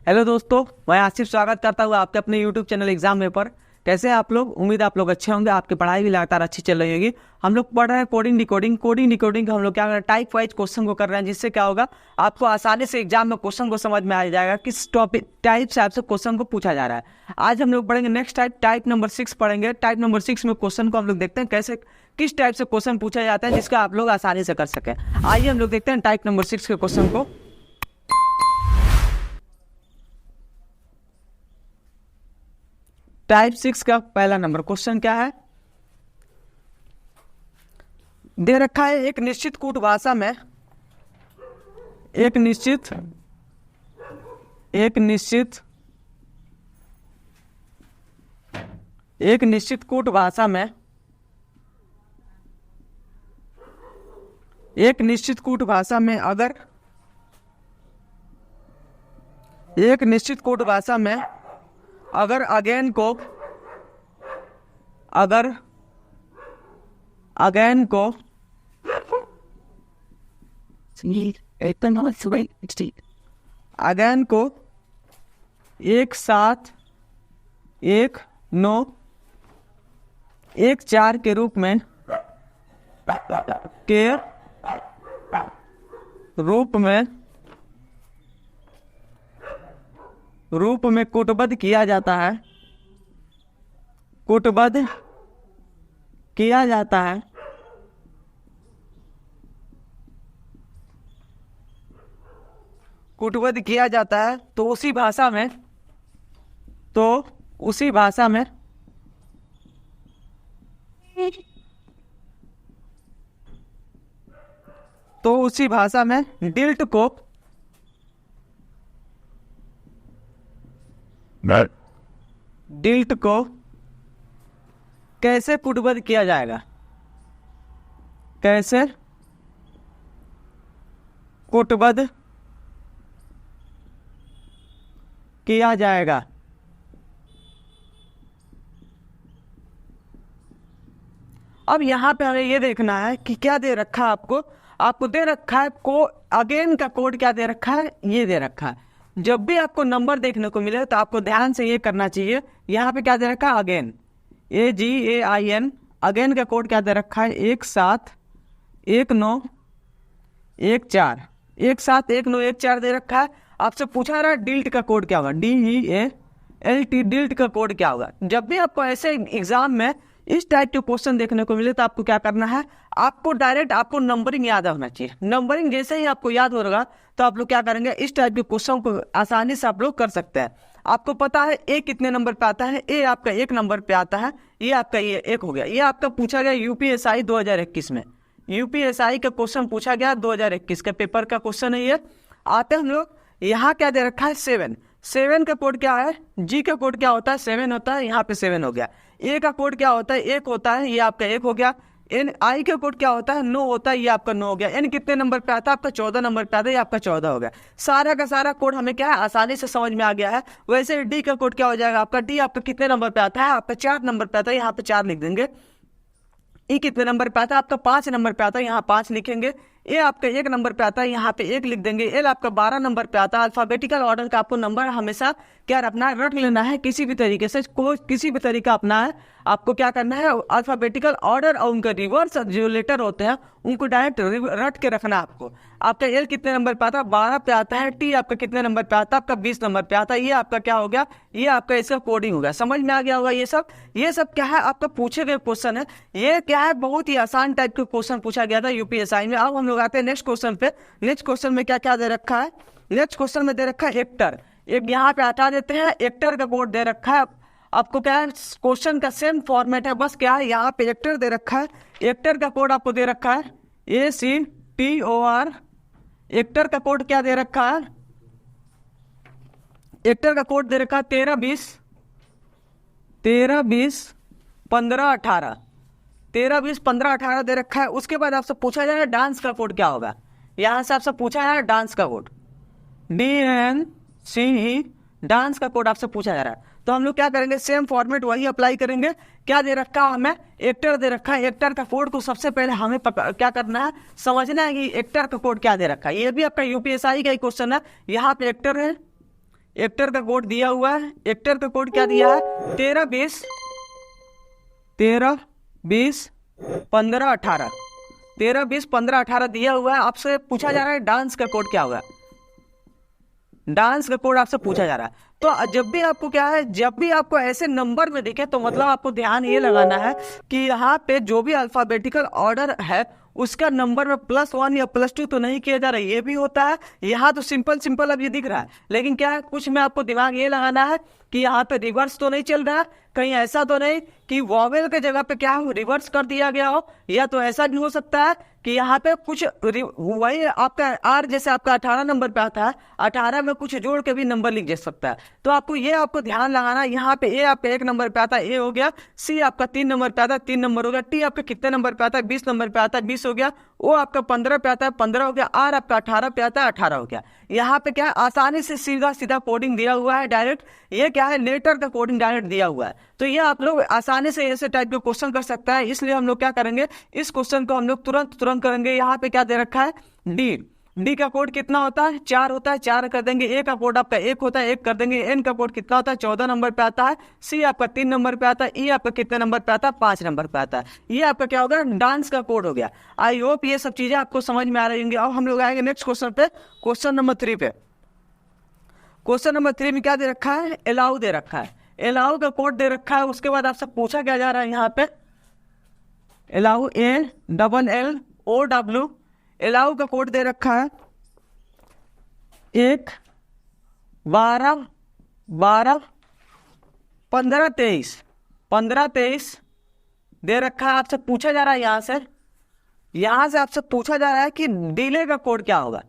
Hello दोस्तों, मैं आसिफ स्वागत करता हूँ आपके अपने यूट्यूब चैनल एग्जाम में पर। कैसे हैं आप लोग? उम्मीद है आप लोग अच्छे होंगे, आपकी पढ़ाई भी लगातार अच्छी चल रही होगी। हम लोग पढ़ रहे हैं कोडिंग हम लोग क्या कर रहे हैं, टाइप वाइज क्वेश्चन को कर रहे हैं, जिससे क्या होगा आपको आसानी से एग्जाम में क्वेश्चन को समझ में आ जाएगा किस टॉपिक टाइप से आपसे क्वेश्चन को पूछा जा रहा है। आज हम लोग पढ़ेंगे नेक्स्ट टाइप नंबर 6 पढ़ेंगे। टाइप नंबर 6 में क्वेश्चन को हम लोग देखते हैं कैसे किस टाइप से क्वेश्चन पूछा जाता है, जिसका आप लोग आसानी से कर सकें। आइए हम लोग देखते हैं टाइप नंबर 6 के क्वेश्चन को। टाइप 6 का पहला नंबर क्वेश्चन क्या है, दे रखा है एक निश्चित कूट भाषा में एक निश्चित कूट भाषा में अगर अगेन को एक सात एक नौ एक चार के रूप में कूटबद्ध किया जाता है तो उसी भाषा में डिल्ट को कैसे कूटबद्ध किया जाएगा, अब यहाँ पे हमें ये देखना है कि क्या दे रखा है आपको दे रखा है अगेन का कोड क्या दे रखा है, ये दे रखा है। जब भी आपको नंबर देखने को मिले तो आपको ध्यान से ये करना चाहिए, यहाँ पे क्या दे रखा है अगेन, AGAIN, अगेन का कोड क्या दे रखा है 171914 दे रखा है। आपसे पूछा रहा है डिल्ट का कोड क्या होगा, DEALT, डिल्ट का कोड क्या होगा। जब भी आपको ऐसे एग्जाम में इस टाइप के क्वेश्चन देखने को मिले तो आपको क्या करना है, आपको नंबरिंग याद होना चाहिए। नंबरिंग जैसे ही आपको याद होगा तो आप लोग क्या करेंगे, इस टाइप के क्वेश्चन को आसानी से आप लोग कर सकते हैं। आपको पता है ए कितने नंबर पे आता है, ए आपका 1 नंबर पे आता है, ये आपका ये 1 हो गया। ये आपका पूछा गया यूपीएसआई 2021 में, यूपीएसआई का क्वेश्चन पूछा गया 2021 का पेपर का क्वेश्चन है ये। आते हम लोग, यहाँ क्या दे रखा है 7 का कोड क्या है, जी का कोड क्या होता है 7 होता है, यहाँ पे 7 हो गया। ए का कोड क्या होता है 1 होता है, ये आपका 1 हो गया। एन आई का कोड क्या होता है 9 होता है, ये आपका 9 हो गया। एन कितने नंबर पे आता है, आपका 14 नंबर पे आता है, ये आपका 14 हो गया। सारा का सारा कोड हमें क्या है आसानी से समझ में आ गया है। वैसे डी का कोड क्या हो जाएगा आपका, डी आपका कितने नंबर पे आता है, आपका 4 नंबर पे आता है, यहाँ पे 4 लिख देंगे। ई कितने नंबर पे आता है, आपका 5 नंबर पे आता है, यहाँ 5 लिखेंगे। ए आपका 1 नंबर पे आता है, यहाँ पे 1 लिख देंगे। एल आपका 12 नंबर पे आता है। अल्फाबेटिकल ऑर्डर का आपको नंबर हमेशा क्या रखना है, रट लेना है। किसी भी तरीके से किसी भी तरीका अपना है, आपको क्या करना है, अल्फाबेटिकल ऑर्डर और उनका रिवर्स जो लेटर होते हैं उनको डायरेक्ट रट के रखना है आपको। आपका एल कितने नंबर पे आता है, 12 पे आता है। टी आपका कितने नंबर पे आता है, आपका 20 नंबर पे आता है। ये आपका क्या हो गया, ये आपका इसका कोडिंग हो गया। समझ में आ गया होगा ये सब क्या है आपका पूछे गए क्वेश्चन है। ये क्या है, बहुत ही आसान टाइप के क्वेश्चन पूछा गया था यूपीएसआई में। अब हम लोग आते हैं नेक्स्ट क्वेश्चन पे। नेक्स्ट क्वेश्चन में क्या क्या दे रखा है, नेक्स्ट क्वेश्चन में दे रखा है एक्टर। एक यहाँ पे हटा देते हैं, एक्टर का कोड दे रखा है। आपको क्या है, क्वेश्चन का सेम फॉर्मेट है, बस क्या है यहाँ पे एक्टर दे रखा है। एक्टर का कोड आपको दे रखा है ACTOR। एक्टर का कोड क्या दे रखा है, एक्टर का कोड दे रखा है 1320 15 18 1320 15 18 दे रखा है। उसके बाद आपसे पूछा जा रहा है डांस का कोड क्या होगा। यहां से आपसे पूछा जा रहा है डांस का कोड DNCE, डांस का कोड आपसे पूछा जा रहा है। तो हम लोग क्या करेंगे, सेम फॉर्मेट वही अप्लाई करेंगे। क्या दे रखा है हमें, एक्टर दे रखा है। एक्टर का कोड को सबसे पहले हमें क्या करना है, समझना है कि एक्टर का कोड क्या दे रखा है। ये भी आपका यूपीएसआई का ही क्वेश्चन है। यहाँ पे एक्टर है, एक्टर का कोड दिया हुआ है। एक्टर का कोड क्या दिया है? 13 20 15 18। 13 20 15 18 दिया हुआ है। आपसे पूछा जा रहा है डांस का कोड क्या होगा। डांस का कोड आपसे पूछा जा रहा है। तो जब भी आपको क्या है, जब भी आपको ऐसे नंबर में दिखे तो मतलब आपको ध्यान ये लगाना है कि यहाँ पे जो भी अल्फाबेटिकल ऑर्डर है उसका नंबर में +1 या +2 तो नहीं किया जा रहा है। ये भी होता है। यहाँ तो सिंपल सिंपल अब ये दिख रहा है, लेकिन क्या है, कुछ में आपको दिमाग ये लगाना है कि यहाँ पे रिवर्स तो नहीं चल रहा है, कहीं ऐसा तो नहीं कि वॉवेल के जगह पे क्या हो रिवर्स कर दिया गया हो, या तो ऐसा भी हो सकता है कि यहाँ पे कुछ वही आपका आर जैसे आपका 18 नंबर पे आता है, 18 में कुछ जोड़ के भी नंबर लिख जा सकता है। तो आपको ध्यान लगाना, यहाँ पे ए आपका 1 नंबर पे आता है, ए हो गया। सी आपका 3 नंबर पे आता है, 3 नंबर हो गया। टी आपका कितने नंबर पे आता है? 20 नंबर पे आता है, 20 हो गया। ओ आपका 15 पे आता है, 15 हो गया। आर आपका 18 पे आता है, 18 हो गया। यहाँ पे क्या है, आसानी से सीधा सीधा कोडिंग दिया हुआ है डायरेक्ट। ये क्या है, लेटर का कोडिंग डायरेक्ट दिया हुआ है। तो ये आप लोग आसानी से ऐसे टाइप के क्वेश्चन कर सकता है। इसलिए हम लोग क्या करेंगे, इस क्वेश्चन को हम लोग तुरंत करेंगे। यहाँ पे क्या दे रखा है, डी का कोड कितना होता है? 4 होता है, 4 कर देंगे। ए का कोड आपका 1 होता है, 1 कर देंगे। एन का कोड कितना होता है? 14 नंबर पे आता है। सी आपका 3 नंबर पे आता है। ई आपका कितने नंबर पे आता है? 5 नंबर पे आता है। ये आपका क्या होगा, डांस का कोड हो गया। आई होप ये सब चीजें आपको समझ में आ रही होंगी। अब हम लोग आएंगे नेक्स्ट क्वेश्चन पे, क्वेश्चन नंबर 3 पे। क्वेश्चन नंबर 3 में क्या दे रखा है, अलाउ दे रखा है। अलाउ का कोड दे रखा है। उसके बाद आपसे पूछा क्या जा रहा है यहाँ पे, अलाउ ALLOW। अलाउ का कोड दे रखा है 1 12 12 15 23 15 23 दे रखा है। आपसे पूछा जा रहा है यहां से आपसे पूछा जा रहा है कि डिले का कोड क्या होगा।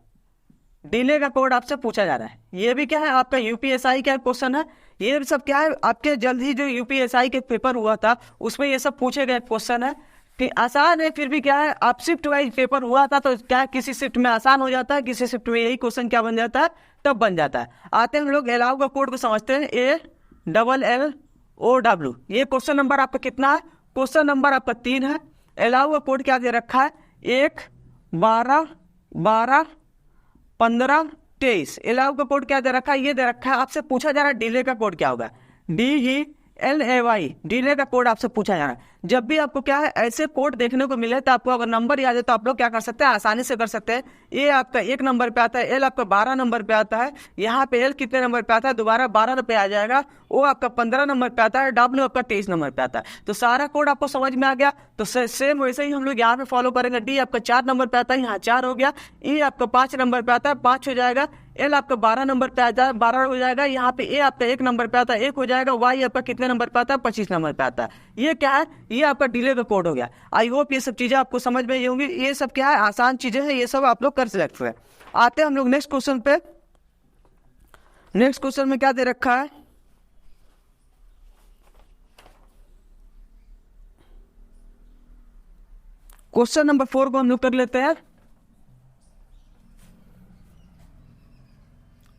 डिले का कोड आपसे पूछा जा रहा है। ये भी क्या है, आपका यूपीएसआई का क्वेश्चन है। ये सब क्या है, आपके जल्द ही जो यूपीएसआई के पेपर हुआ था उसमें ये सब पूछे गए क्वेश्चन है। कि आसान है, फिर भी क्या है, आप शिफ्ट वाइज पेपर हुआ था तो क्या है, किसी शिफ्ट में आसान हो जाता है, किसी शिफ्ट में यही क्वेश्चन क्या बन जाता है, तब बन जाता है। आते हैं हम लोग अलाउ का कोड को समझते हैं। ALLOW। ये क्वेश्चन नंबर आपका कितना है? क्वेश्चन नंबर आपका 3 है। अलाउ का कोड क्या दे रखा है, 1 12 12 15 23। अलाउ का कोड क्या दे रखा है, ये दे रखा है। आपसे पूछा जा रहा है डिले का कोड क्या होगा, DELAY। डिले का कोड आपसे पूछा जा रहा है। जब भी आपको क्या है ऐसे कोड देखने को मिले तो आपको अगर नंबर याद है तो आप लोग क्या कर सकते हैं, आसानी से कर सकते हैं। ए आपका 1 नंबर पे आता है, एल आपका 12 नंबर पे आता है। यहाँ पे एल कितने नंबर पे आता है, दोबारा 12 पे आ जाएगा। ओ आपका 15 नंबर पे आता है, डब्ल्यू आपका 23 नंबर पे आता है। तो सारा कोड आपको समझ में आ गया। तो सेम वैसे ही हम लोग यहाँ पे फॉलो करेंगे। डी आपका 4 नंबर पे आता है, यहाँ 4 हो गया। ई आपका 5 नंबर पे आता है, 5 हो जाएगा। एल आपका 12 नंबर पे आता है, 12 हो जाएगा। यहाँ पे ए आपका 1 नंबर पे आता है, 1 हो जाएगा। वाई आपका कितने नंबर पे आता है, 25 नंबर पे आता है। ये क्या है, ये आपका डिले का कोड हो गया। आई होप ये सब चीजें आपको समझ में आई होंगी। ये सब क्या है, आसान चीजें हैं, ये सब आप लोग कर सकते हैं। आते हैं हम लोग नेक्स्ट क्वेश्चन पे। नेक्स्ट क्वेश्चन में क्या दे रखा है, क्वेश्चन नंबर 4 को हम लोग कर लेते हैं।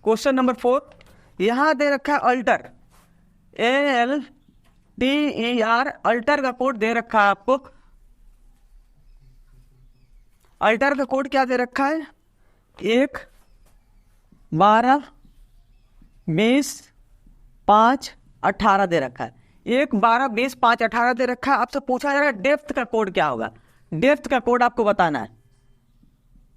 क्वेश्चन नंबर 4 यहां दे रखा है अल्टर, ALTER। अल्टर का कोड दे रखा है आपको। अल्टर का कोड क्या दे रखा है, 1 12 20 5 18 दे रखा है। 1 12 20 5 18 दे रखा है। आपसे पूछा जा रहा है डेप्थ का कोड क्या होगा। डेप्थ का कोड आपको बताना है,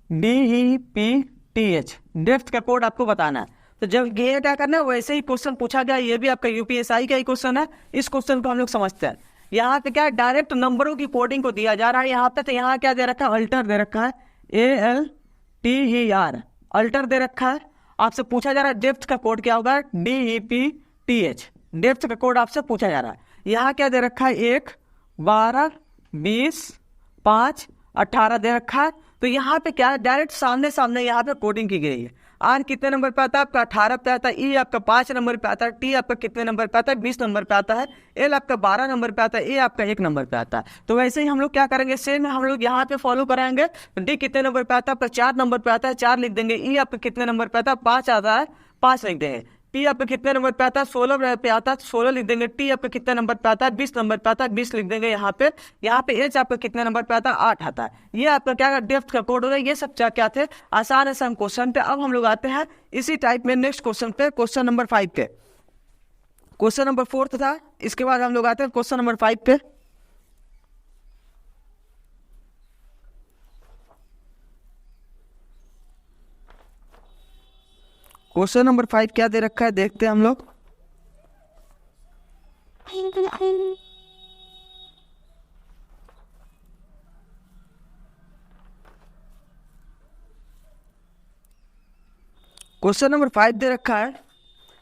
DEPTH। डेप्थ का कोड आपको बताना है। तो जब ये क्या करना है, वैसे ही क्वेश्चन पूछा गया। ये भी आपका यूपीएसआई का ही क्वेश्चन है। इस क्वेश्चन को हम लोग समझते हैं। यहाँ पे क्या है, डायरेक्ट नंबरों की कोडिंग को दिया जा रहा है यहाँ पे। तो यहाँ क्या दे रखा है, अल्टर दे रखा है, ALTER। अल्टर दे रखा है। आपसे पूछा जा रहा है डेप्थ का कोड क्या होगा, DEPTH। डेप्थ का कोड आपसे पूछा जा रहा है। यहाँ क्या दे रखा है, 1 12 20 5 18 दे रखा है। तो यहाँ पे क्या है, डायरेक्ट सामने सामने यहाँ पे कोडिंग की गई है। आर कितने नंबर पे आता है, आपका 18 पे आता है। ई आपका 5 नंबर पे आता है। टी आपका कितने नंबर पे आता है, 20 नंबर पे आता है। एल आपका 12 नंबर पे आता है। ए आपका 1 नंबर पे आता है। तो वैसे ही हम लोग क्या करेंगे, सेम हम लोग यहाँ पे फॉलो कराएंगे। डी कितने नंबर पे आता है, आपका 4 नंबर पे आता है, 4 लिख देंगे। ई आपका कितने नंबर पे आता है, 5 आता है, 5 लिख देंगे। टी आपका कितने नंबर पे आता है, 16 पे आता है, 16 लिख देंगे। टी आपका कितने नंबर पे आता है, 20 नंबर पे आता है, 20 लिख देंगे यहाँ पे। यहाँ पे एच आपका कितने नंबर पे आता है, 8 आता है। ये आपका क्या डेप्थ का कोड होगा। ये सब क्या थे, आसान क्वेश्चन पे। अब हम लोग आते हैं इसी टाइप में नेक्स्ट क्वेश्चन पे, क्वेश्चन नंबर 5 पे। क्वेश्चन नंबर 4 था, इसके बाद हम लोग आते हैं क्वेश्चन नंबर 5 पे। क्वेश्चन नंबर 5 क्या दे रखा है, देखते हैं हम लोग। क्वेश्चन नंबर 5 दे रखा है।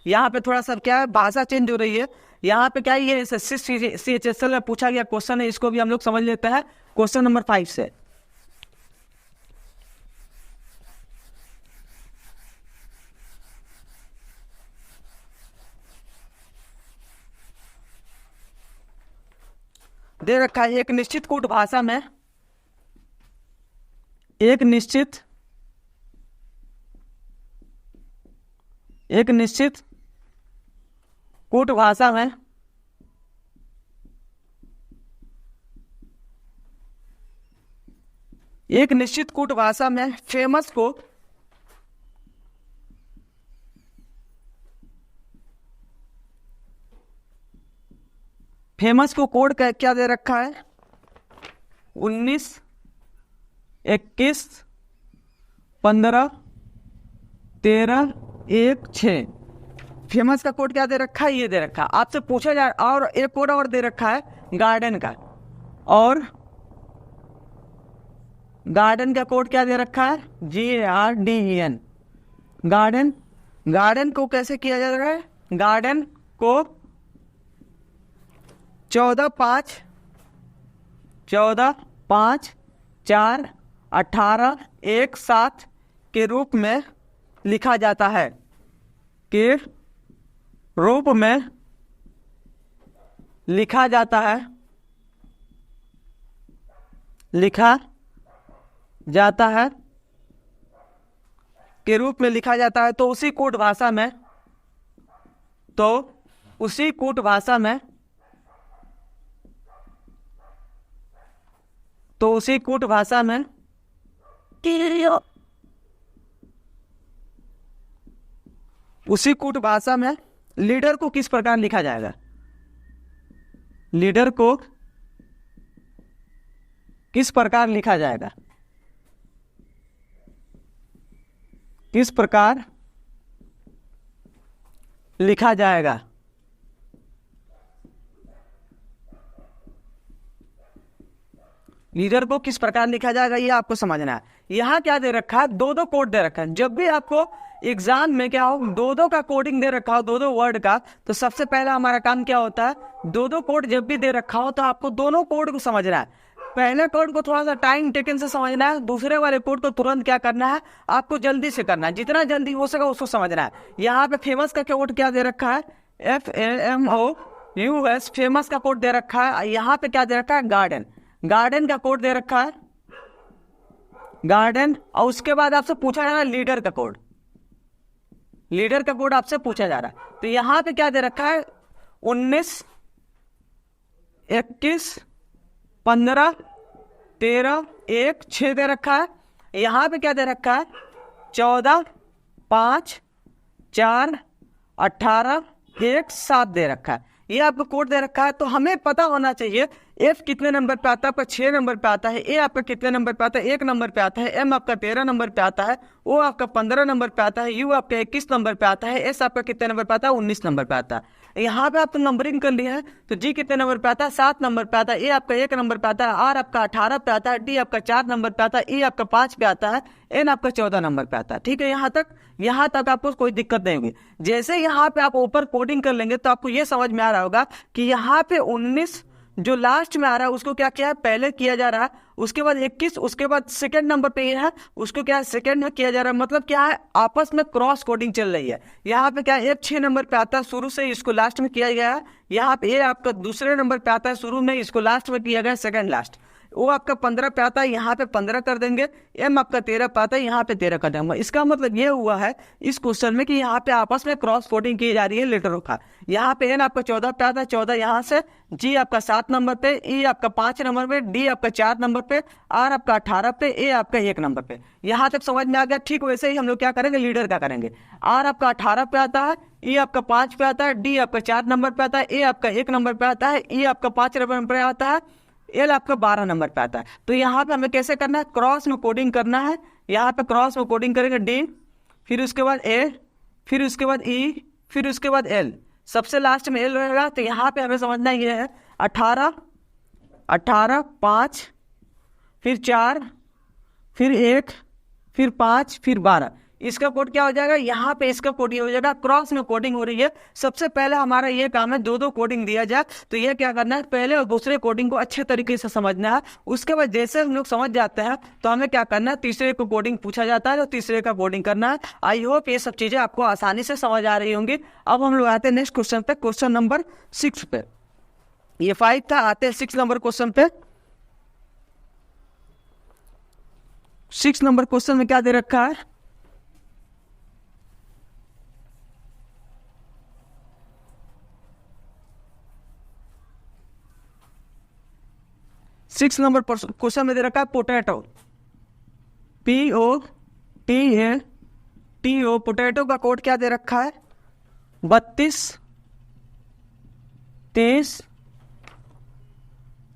यहाँ पे थोड़ा सा क्या है, भाषा चेंज हो रही है। यहाँ पे क्या है, ये CHSL में पूछा गया क्वेश्चन है, इसको भी हम लोग समझ लेते हैं क्वेश्चन नंबर 5 से। दे रखा है एक निश्चित कूट भाषा में, एक निश्चित कूट भाषा में फेमस को कोड क्या दे रखा है, 19, 21, 15, 13, 1, 6। फेमस का कोड क्या दे रखा है, ये दे रखा है। आपसे पूछा जाए, और एक कोड और दे रखा है गार्डन का, और गार्डन का कोड क्या दे रखा है, GARDEN। गार्डन को कैसे किया जा रहा है, गार्डन को 14, 5, 4, 18, 1, 7 के रूप में लिखा जाता है, लिखा जाता है। तो उसी कूट भाषा में लीडर को किस प्रकार लिखा जाएगा, लीडर को किस प्रकार लिखा जाएगा, किस प्रकार लिखा जाएगा। लीडर को किस प्रकार लिखा जाएगा, ये आपको समझना है। यहाँ क्या दे रखा है, दो कोड दे रखा है। जब भी आपको एग्जाम में क्या हो, दो का कोडिंग दे रखा हो, दो वर्ड का, तो सबसे पहला हमारा काम क्या होता है, दो कोड जब भी दे रखा हो तो आपको दोनों कोड को समझना है। पहले कोड को थोड़ा सा टाइम टेकन से समझना है, दूसरे वाले कोड को तुरंत क्या करना है, आपको जल्दी से करना है, जितना जल्दी हो सके उसको समझना है। यहाँ पे फेमस का कोड क्या दे रखा है, FAMOUS, फेमस का कोड दे रखा है। यहाँ पे क्या दे रखा है, गार्डन का कोड दे रखा है, गार्डन। और उसके बाद आपसे पूछा जा रहा है लीडर का कोड आपसे पूछा जा रहा है। तो यहाँ पे क्या दे रखा है, 19, 21, 15, 13, 1, 6 दे रखा है। यहाँ पे क्या दे रखा है, 14, 5, 4, 18, 1, 7 दे रखा है। ये आपको कोड दे रखा है। तो हमें पता होना चाहिए F कितने नंबर पे आता है, आपका 6 नंबर पे आता है, A आपका कितने नंबर पे आता है, 1 नंबर पे आता है, M आपका 13 नंबर पे आता है, O आपका 15 नंबर पे आता है, U आपका 21 नंबर पे आता है, S आपका कितने नंबर पे आता है, 19 नंबर पे आता है। यहाँ पे आपने नंबरिंग कर लिया है, तो G कितने नंबर पे आता है, 7 नंबर पे आता है, A आपका 1 नंबर पे आता है, R आपका 18 पे आता है, D आपका 4 नंबर पे आता है, E आपका 5 पे आता है, N आपका 14 नंबर पे आता है। ठीक है, यहाँ तक आपको कोई दिक्कत नहीं होगी। जैसे यहाँ पे आप ऊपर कोडिंग कर लेंगे तो आपको ये समझ में आ रहा होगा कि यहाँ पे 19 जो लास्ट में आ रहा है उसको क्या किया है, पहले किया जा रहा है, उसके बाद 21, उसके बाद सेकंड नंबर पे है, उसको क्या है, सेकंड में किया जा रहा है। मतलब क्या है, आपस में क्रॉस कोडिंग चल रही है। यहाँ पे क्या है, F 6 नंबर पे आता है, शुरू से इसको लास्ट में किया गया है। यहाँ पे A आपका दूसरे नंबर पे आता है, शुरू में इसको लास्ट में किया गया, सेकंड लास्ट। O आपका 15 पे आता है, यहाँ पे 15 कर देंगे, M आपका 13 पे आता है, यहाँ पे 13 कर देंगे। इसका मतलब ये हुआ है इस क्वेश्चन में कि यहाँ पे आपस में क्रॉस कोडिंग की जा रही है लेटरों का। यहाँ पे N आपका 14 पे आता है, 14 यहाँ से, G आपका 7 नंबर पे, E आपका 5 नंबर पे, D आपका 4 नंबर पे, R आपका 18 पे, A आपका 1 नंबर पे। यहाँ तक समझ में आ गया। ठीक वैसे ही हम लोग क्या करेंगे, लीडर का करेंगे। R आपका 18 पे आता है, E आपका 5 पे आता है, D आपका 4 नंबर पे आता है, A आपका 1 नंबर पे आता है, E आपका 5 नंबर पे आता है, L आपका 12 नंबर पे आता है। तो यहाँ पे हमें कैसे करना है, क्रॉस में कोडिंग करना है। यहाँ पे क्रॉस में कोडिंग करेंगे D, फिर उसके बाद A, फिर उसके बाद E, फिर उसके बाद L, सबसे लास्ट में L रहेगा। तो यहाँ पे हमें समझना ये है 18, 18, 5, फिर 4, फिर 1, फिर 5, फिर 12। इसका कोड क्या हो जाएगा, यहाँ पे इसका कोड ये हो जाएगा। क्रॉस में कोडिंग हो रही है। सबसे पहले हमारा ये काम है दो कोडिंग दिया जाए, तो ये क्या करना है, पहले और दूसरे कोडिंग को अच्छे तरीके से समझना है। उसके बाद जैसे हम लोग समझ जाते हैं तो हमें क्या करना है, तीसरे को कोडिंग पूछा जाता है तो तीसरे का कोडिंग करना है। आई होप ये सब चीजें आपको आसानी से समझ आ रही होंगी। अब हम लोग आते हैं नेक्स्ट क्वेश्चन पे, क्वेश्चन नंबर 6 पे। ये 5 था, आते हैं 6 नंबर क्वेश्चन पे। 6 नंबर क्वेश्चन में क्या दे रखा है, सिक्स नंबर क्वेश्चन में दे रखा है पोटैटो, POTATO। पोटैटो का कोड क्या दे रखा है, 32, 23,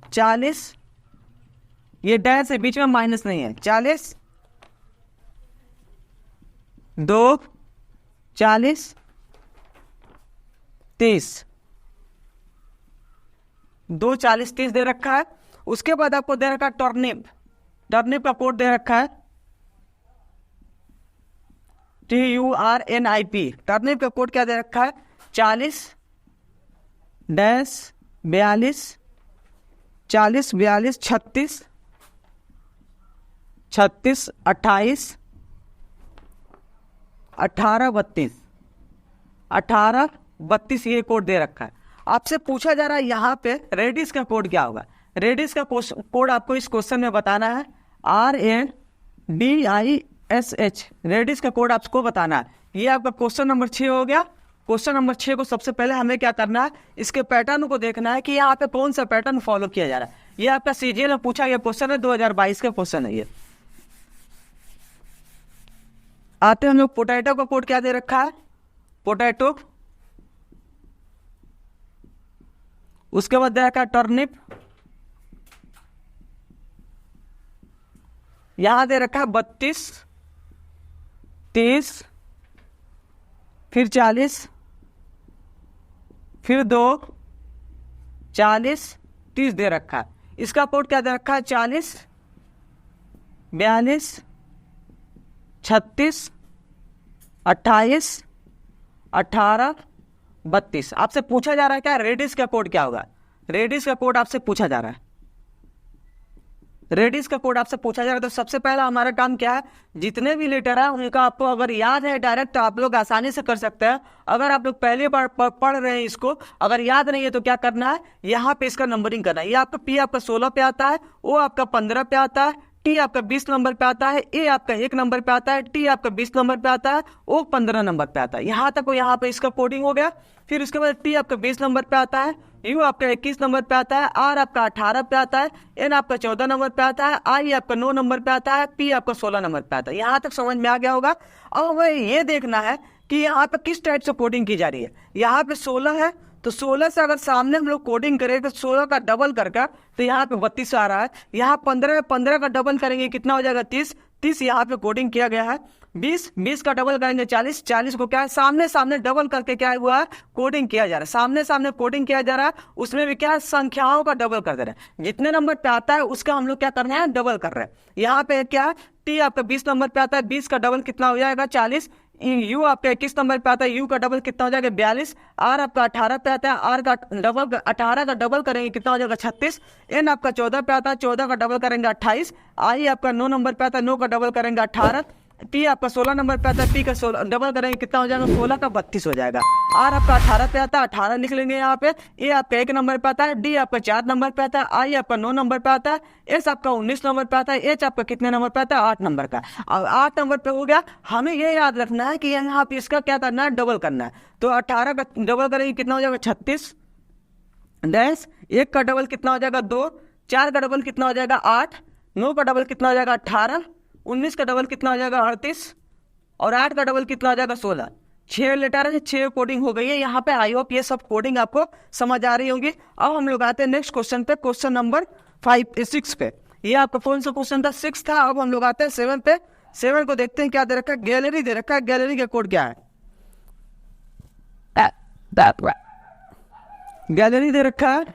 40, ये डैश है, बीच में माइनस नहीं है, 40, 2, 40, 30, 2, 40, 30 दे रखा है। उसके बाद आपको दे रखा है टर्निप का कोड दे रखा है TURNIP। टर्निप का कोड क्या दे रखा है, 40, डैश 42, 40, 42, 36, 36, 28, 18, 32, 18, 32 ये कोड दे रखा है। आपसे पूछा जा रहा है यहाँ पे रेडिस का कोड क्या होगा। रेडिस का कोड आपको इस क्वेश्चन में बताना है, RADISH। रेडिस का कोड आपको बताना है। ये आपका क्वेश्चन नंबर 6 हो गया। क्वेश्चन नंबर 6 को सबसे पहले हमें क्या करना है, इसके पैटर्न को देखना है कि यहाँ पे कौन सा पैटर्न फॉलो किया जा रहा है। ये आपका CGL में पूछा गया क्वेश्चन है, 2022 का क्वेश्चन है ये। आते हम लोग पोटैटो का कोड क्या दे रखा है, पोटैटो। उसके बाद दे रखा है टर्निप, यहां दे रखा है 32, 30, फिर 40, फिर 2, 40, 30 दे रखा है। इसका कोड क्या दे रखा है, 40, 42, 36, 28, 18, 32। आपसे पूछा जा रहा है क्या, रेडिस का कोड क्या होगा। रेडिस का कोड आपसे पूछा जा रहा है, रेडिस का कोड आपसे पूछा जा रहा है। तो सबसे पहला हमारा काम क्या है, जितने भी लेटर है उनका आपको अगर याद है डायरेक्ट आप लोग आसानी से कर सकते हैं। अगर आप लोग पहली बार पढ़ रहे हैं इसको, अगर याद नहीं है तो क्या करना है, यहाँ पे इसका नंबरिंग करना है। ये आपका P आपका 16 पे आता है, O आपका 15 पे आता है, T आपका 20 नंबर पे आता है, A आपका 1 नंबर पे आता है, T आपका 20 नंबर पे आता है, O 15 नंबर पे आता है। यहाँ तक यहाँ पे इसका कोडिंग हो गया। फिर उसके बाद T आपका 20 नंबर पे आता है, U आपका 21 नंबर पे आता है, R आपका 18 पे आता है, N आपका 14 नंबर पे आता है, I आपका 9 नंबर पे आता है, P आपका 16 नंबर पे आता है। यहाँ तक समझ में आ गया होगा। अब हमें ये देखना है कि यहाँ पे किस टाइप से कोडिंग की जा रही है। यहाँ पे 16 है, तो 16 से अगर सामने हम लोग कोडिंग करें तो 16 का डबल करके तो यहाँ पे 32 आ रहा है। यहाँ 15 का डबल करेंगे कितना हो जाएगा, 30, 30 यहाँ पे कोडिंग किया गया है। 20 का डबल करेंगे 40 को क्या है, सामने डबल करके क्या हुआ है, कोडिंग किया जा रहा है। सामने कोडिंग किया जा रहा है, उसमें भी क्या है, संख्याओं का डबल कर दे रहे हैं। जितने नंबर पे आता है उसका हम लोग क्या कर रहे हैं, डबल कर रहे हैं। यहाँ पे क्या है, T आपका 20 नंबर पे आता है, 20 का डबल कितना हो जाएगा, 40। U आपका 21 नंबर पे आता है, U का डबल कितना हो जाएगा, 42। R आपका 18 पे आता है, R का डबल 18 का डबल करेंगे कितना हो जाएगा, 36। N आपका 14 पे आता है, 14 का डबल करेंगे 28। I आपका 9 नंबर पे आता है, 9 का डबल करेंगे 18। पी आपका 16 नंबर पे आता है, पी का 16 डबल करेंगे कितना हो जाएगा, 16 का 32 हो जाएगा। आर आपका 18 पे आता है, 18 लिख लेंगे यहाँ पे। ए आपका 1 नंबर पे आता है, डी आपका 4 नंबर पे आता है, आई आपका 9 नंबर पे आता है, एस आपका 19 नंबर पे आता है, एच आपका कितने नंबर पे आता है, 8 नंबर का। अब 8 नंबर पे हो गया। हमें ये याद रखना है कि यहाँ पे इसका क्या करना है, डबल करना है। तो 18 का डबल करेंगे कितना हो जाएगा, 36 डैश, 1 का डबल कितना हो जाएगा, 2, 4 का डबल कितना हो जाएगा, 8, 9 का डबल कितना हो जाएगा, 18, 19 का डबल कितना हो जाएगा, 38, और 8 का डबल कितना हो जाएगा, 16। 6 लेटर है, 6 कोडिंग हो गई है यहाँ पे। आई होप ये सब कोडिंग आपको समझ आ रही होगी। अब हम लोग आते हैं नेक्स्ट क्वेश्चन पे, क्वेश्चन नंबर 6 पे। ये आपका कौन सा क्वेश्चन था, 6 था। अब हम लोग आते हैं 7 पे। 7 को देखते हैं क्या दे रखा है, गैलरी दे रखा है। गैलरी का कोड क्या है, गैलरी दे रखा है,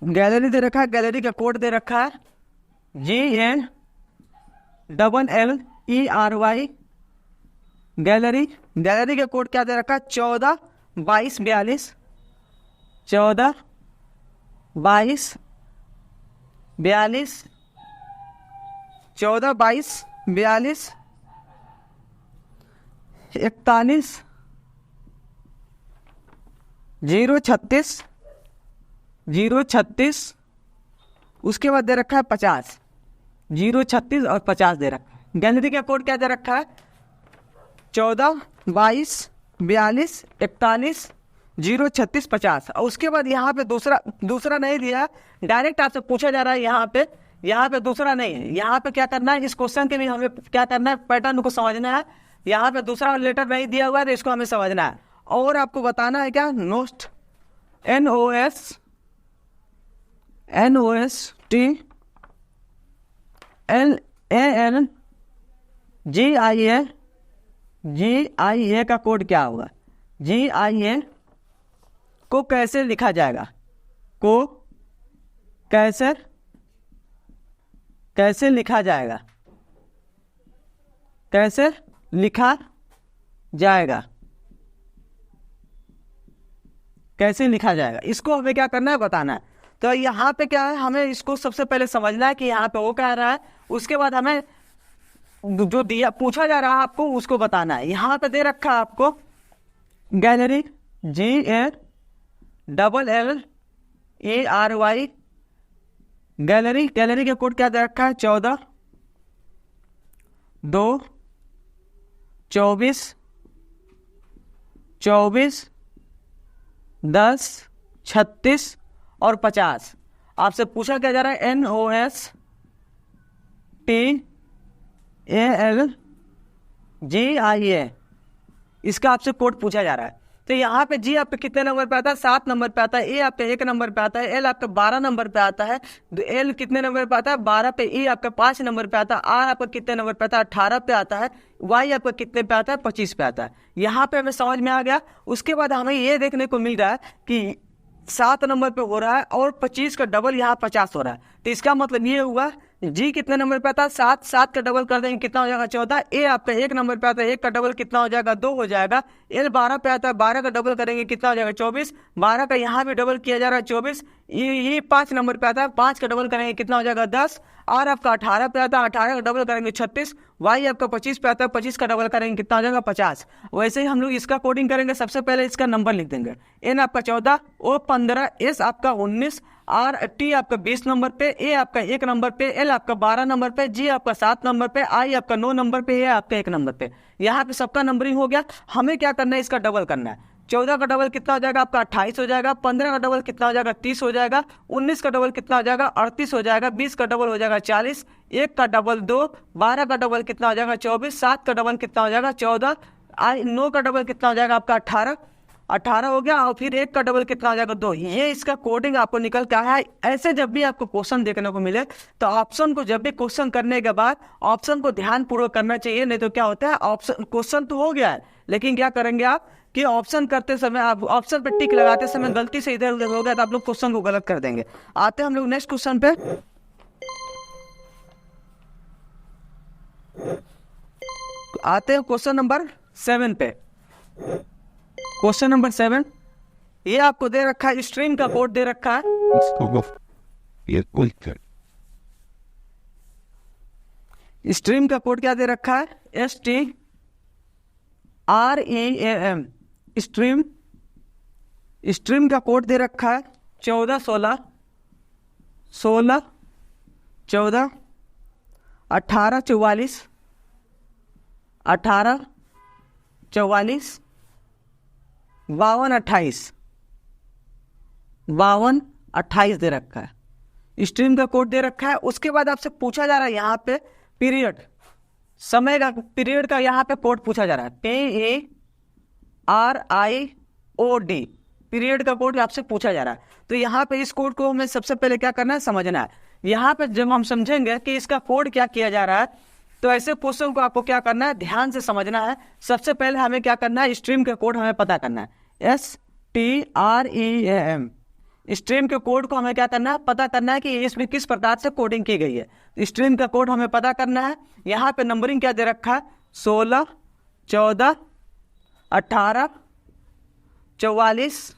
गैलरी दे रखा है। गैलरी का कोड दे रखा है GNLLERY। गैलरी, गैलरी का कोड क्या दे रखा है, 14 22 42, 14 22 42, 14 22 42 41 036 036, उसके बाद दे रखा है 50, 036 और 50 दे रखा है। गैलरी का कोड क्या दे रखा है, 14 22 42 41 036 50। और उसके बाद यहाँ पे दूसरा नहीं दिया, डायरेक्ट आपसे पूछा जा रहा है यहाँ पे दूसरा नहीं है। यहाँ पे क्या करना है, इस क्वेश्चन के भी हमें क्या करना है, पैटर्न को समझना है। यहाँ पे दूसरा लेटर नहीं दिया हुआ है तो इसको हमें समझना है। और आपको बताना है क्या, नोस्ट NOSTLANGIA का कोड क्या होगा, GIA को कैसे लिखा जाएगा, को कैसे लिखा जाएगा, कैसे लिखा जाएगा, कैसे लिखा जाएगा, इसको हमें क्या करना है, बताना है। तो यहाँ पे क्या है, हमें इसको सबसे पहले समझना है कि यहाँ पे वो कह रहा है। उसके बाद हमें जो दिया पूछा जा रहा है आपको उसको बताना है। यहाँ पे दे रखा है आपको गैलरी GALLERY। गैलरी, गैलरी का कोड क्या दे रखा है, 14 2 24 24 10 36 और 50। आपसे पूछा क्या जा रहा है, NOSTALGIA, इसका आपसे कोड पूछा जा रहा है। तो यहाँ पे जी आपके कितने नंबर पे आता है, 7 नंबर पे आता है, ए आपका 1 नंबर पे आता है, एल आपका 12 नंबर पे आता है, एल कितने नंबर पे आता है, 12 पे, ई आपका 5 नंबर पे आता है, आर आपका कितने नंबर पे आता है, 18 पे आता है, वाई आपका कितने पे आता है, 25 पे आता है। यहाँ पे हमें समझ में आ गया। उसके बाद हमें ये देखने को मिल रहा है कि 7 नंबर पे हो रहा है और 25 का डबल यहाँ 50 हो रहा है। तो इसका मतलब ये हुआ, जी कितने नंबर पे आता है, 7, 7 का डबल कर देंगे कितना हो जाएगा, 14। ए आपका 1 नंबर पे आता है, 1 का डबल कितना हो जाएगा, 2 हो जाएगा। एल 12 पे आता है, 12 का डबल करेंगे कितना हो जाएगा, 24। 12 का यहाँ भी डबल किया जा रहा है, 24। ये 5 नंबर पे आता है, 5 का डबल करेंगे कितना हो जाएगा, 10। आर आपका 18 पे आता है, 18 का डबल करेंगे 36। वाई आपका 25 पे आता है, 25 का डबल करेंगे कितना हो जाएगा, 50। वैसे ही हम लोग इसका कोडिंग करेंगे। सबसे पहले इसका नंबर लिख देंगे, एन आपका 14, ओ 15, एस आपका 19, आर टी आपका 20 नंबर पे, ए आपका 1 नंबर पे, एल आपका 12 नंबर पे, जी आपका 7 नंबर पे, आई आपका 9 नंबर पे, ए आपका 1 नंबर पे। यहाँ पे सबका नंबरिंग हो गया। हमें क्या करना है, इसका डबल करना है। 14 का डबल कितना हो जाएगा आपका, 28 हो जाएगा। 15 का डबल कितना हो जाएगा, 30 हो जाएगा। 19 का डबल कितना हो जाएगा, 38 हो जाएगा। 20 का डबल हो जाएगा 40। 1 का डबल 2। 12 का डबल कितना हो जाएगा, 24। 7 का डबल कितना हो जाएगा, 14। 9 का डबल कितना हो जाएगा आपका, 18 हो गया। और फिर 1 का डबल कितना हो जाएगा, 2। ये इसका कोडिंग आपको निकल के आया है। ऐसे जब भी आपको क्वेश्चन देखने को मिले तो ऑप्शन को जब भी क्वेश्चन करने के बाद ऑप्शन को ध्यानपूर्वक करना चाहिए। नहीं तो क्या होता है, ऑप्शन क्वेश्चन तो हो गया है लेकिन क्या करेंगे आप कि ऑप्शन करते समय, आप ऑप्शन पे टिक लगाते समय गलती से इधर उधर हो गया तो आप लोग क्वेश्चन को गलत कर देंगे। आते हैं हम लोग नेक्स्ट क्वेश्चन पे। आते हैं क्वेश्चन नंबर 7 पे। क्वेश्चन नंबर 7, ये आपको दे रखा है, स्ट्रीम का कोड दे रखा है। स्ट्रीम का कोड क्या दे रखा है? STREAM। स्ट्रीम का कोड दे रखा है 14 16 16 14 18 44 18 44 52 28 52 28 दे रखा है। स्ट्रीम का कोड दे रखा है। उसके बाद आपसे पूछा जा रहा है यहाँ पे पीरियड, समय का पीरियड का यहाँ पे कोड पूछा जा रहा है, PARIOD, पीरियड का कोड आपसे पूछा जा रहा है। तो यहाँ पे इस कोड को हमें सबसे पहले क्या करना है, समझना है। यहाँ पे जब हम समझेंगे कि इसका कोड क्या किया जा रहा है, तो ऐसे क्वेश्चन को आपको क्या करना है, ध्यान से समझना है। सबसे पहले हमें क्या करना है, स्ट्रीम का कोड हमें पता करना है, STREAM। स्ट्रीम के कोड को हमें क्या करना है, पता करना है कि इसमें किस प्रकार से कोडिंग की गई है। स्ट्रीम का कोड हमें पता करना है। यहाँ पे नंबरिंग क्या दे रखा है, 16 14 18 44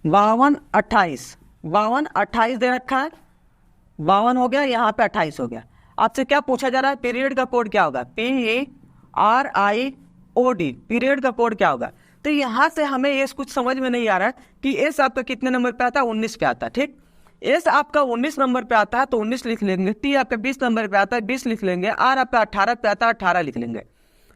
52 28 52 28 दे रखा है। 52 हो गया, यहाँ पे 28 हो गया। आपसे क्या पूछा जा रहा है, पीरियड का कोड क्या होगा, PARIOD, पीरियड का कोड क्या होगा। तो यहाँ से हमें ये कुछ समझ में नहीं आ रहा है कि एस आपका कितने नंबर पे आता है, 19 पे आता है। ठीक, एस आपका 19 नंबर पे आता है तो 19 लिख लेंगे। टी आपका 20 नंबर पे आता है, 20 लिख लेंगे। आर आपका 18 पे आता है, 18 लिख लेंगे।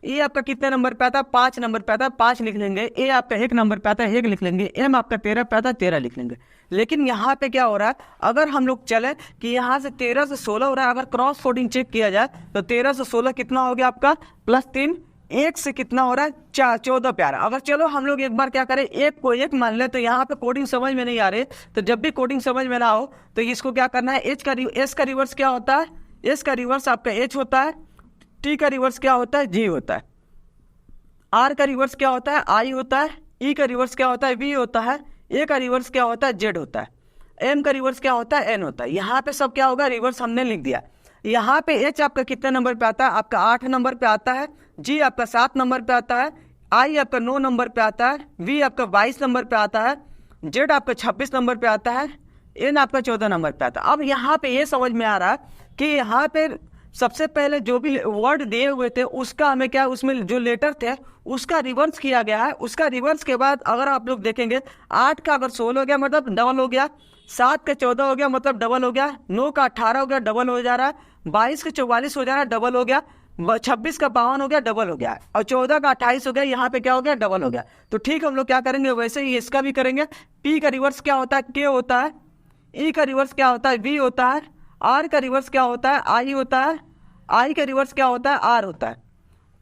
ए आपका कितने नंबर पे आता है, 5 नंबर पे आता है, 5 लिख लेंगे। ए आपका 1 नंबर पे आता है, 1 लिख लेंगे। एम आपका 13 पे आता है, 13 लिख लेंगे। लेकिन यहाँ पे क्या हो रहा है, अगर हम लोग चले कि यहाँ से 13 से 16 हो रहा है, अगर क्रॉस कोडिंग चेक किया जाए तो 13 से 16 कितना हो गया आपका, +3, 1 से कितना हो रहा है, 14 प्यारा। अगर चलो हम लोग एक बार क्या करें, 1 को 1 मान ले, तो यहाँ पे कोडिंग समझ में नहीं आ रही। तो जब भी कोडिंग समझ में ना हो तो इसको क्या करना है, एस का रिवर्स क्या होता है, एस का रिवर्स आपका एच होता है। टी का रिवर्स क्या होता है, जी होता है। आर का रिवर्स क्या होता है, आई होता है। ई का रिवर्स क्या होता है, वी होता है। ए का रिवर्स क्या होता है, जेड होता है। एम का रिवर्स क्या होता है, एन होता है। यहाँ पे सब क्या होगा, रिवर्स हमने लिख दिया। यहाँ पे एच आपका कितने नंबर पे आता है, आपका 8 नंबर पे आता है। जी आपका 7 नंबर पे आता है। आई आपका 9 नंबर पे आता है। वी आपका 22 नंबर पे आता है। जेड आपका 26 नंबर पे आता है। एन आपका 14 नंबर पे आता है। अब यहाँ पे ये समझ में आ रहा है कि यहाँ पे सबसे पहले जो भी वर्ड दिए हुए थे उसका हमें क्या, उसमें जो लेटर थे उसका रिवर्स किया गया है। उसका रिवर्स के बाद अगर आप लोग देखेंगे, 8 का अगर 16 हो गया मतलब डबल हो गया, 7 का 14 हो गया मतलब डबल हो गया, 9 का 18 हो गया डबल हो जा रहा है, 22 का 44 हो जा रहा है डबल हो गया, 26 का 52 हो गया डबल हो गया, और 14 का 28 हो गया, यहाँ पे क्या हो गया, डबल हो गया। तो ठीक, हम लोग क्या करेंगे, वैसे ही इसका भी करेंगे। पी का रिवर्स क्या होता है, के होता है। ई का रिवर्स क्या होता है, वी होता है। आर का रिवर्स क्या होता है, आई होता है। आई का रिवर्स क्या होता है, आर होता है।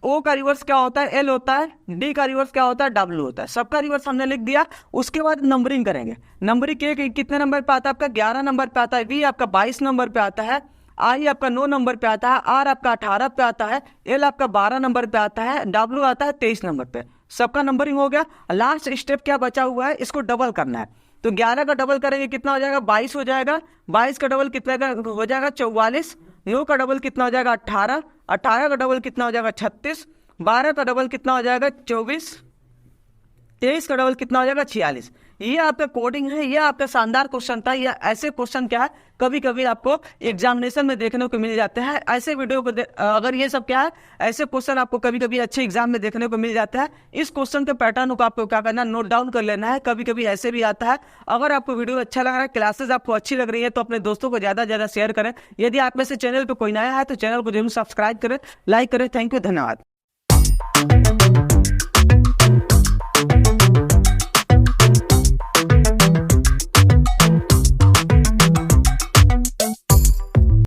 ओ का रिवर्स क्या होता है, एल होता है। डी का रिवर्स क्या होता है, डब्ल्यू होता है। सबका रिवर्स हमने लिख दिया। उसके बाद नंबरिंग करेंगे। नंबरिंग के कितने नंबर पे आता है, आपका 11 नंबर पे आता है। वी आपका 22 नंबर पे आता है। आई आपका 9 नंबर पे आता है। आर आपका 18 पे आता है। एल आपका 12 नंबर पे आता है। डब्ल्यू आता है 23 नंबर पे। सबका नंबरिंग हो गया। लास्ट स्टेप क्या बचा हुआ है, इसको डबल करना है। तो 11 का डबल करेंगे कितना हो जाएगा, 22 हो जाएगा। 22 का डबल कितना हो जाएगा, 44। 9 का डबल कितना हो जाएगा, 18। 18 का डबल कितना हो जाएगा, 36। 12 का डबल कितना हो जाएगा, 24। 23 का डबल कितना हो जाएगा, 46। ये आपका कोडिंग है। ये आपका शानदार क्वेश्चन था। या ऐसे क्वेश्चन क्या है, कभी कभी आपको एग्जामिनेशन में देखने को मिल जाते हैं। ऐसे वीडियो को अगर ये सब क्या है, ऐसे क्वेश्चन आपको कभी कभी अच्छे एग्जाम में देखने को मिल जाता है। इस क्वेश्चन के पैटर्न को आपको क्या करना है, नोट डाउन कर लेना है। कभी कभी ऐसे भी आता है। अगर आपको वीडियो अच्छा लग रहा है, क्लासेस आपको अच्छी लग रही है, तो अपने दोस्तों को ज़्यादा से ज़्यादा शेयर करें। यदि आप में से चैनल पर कोई नया है तो चैनल को जरूर सब्सक्राइब करें, लाइक करें। थैंक यू, धन्यवाद।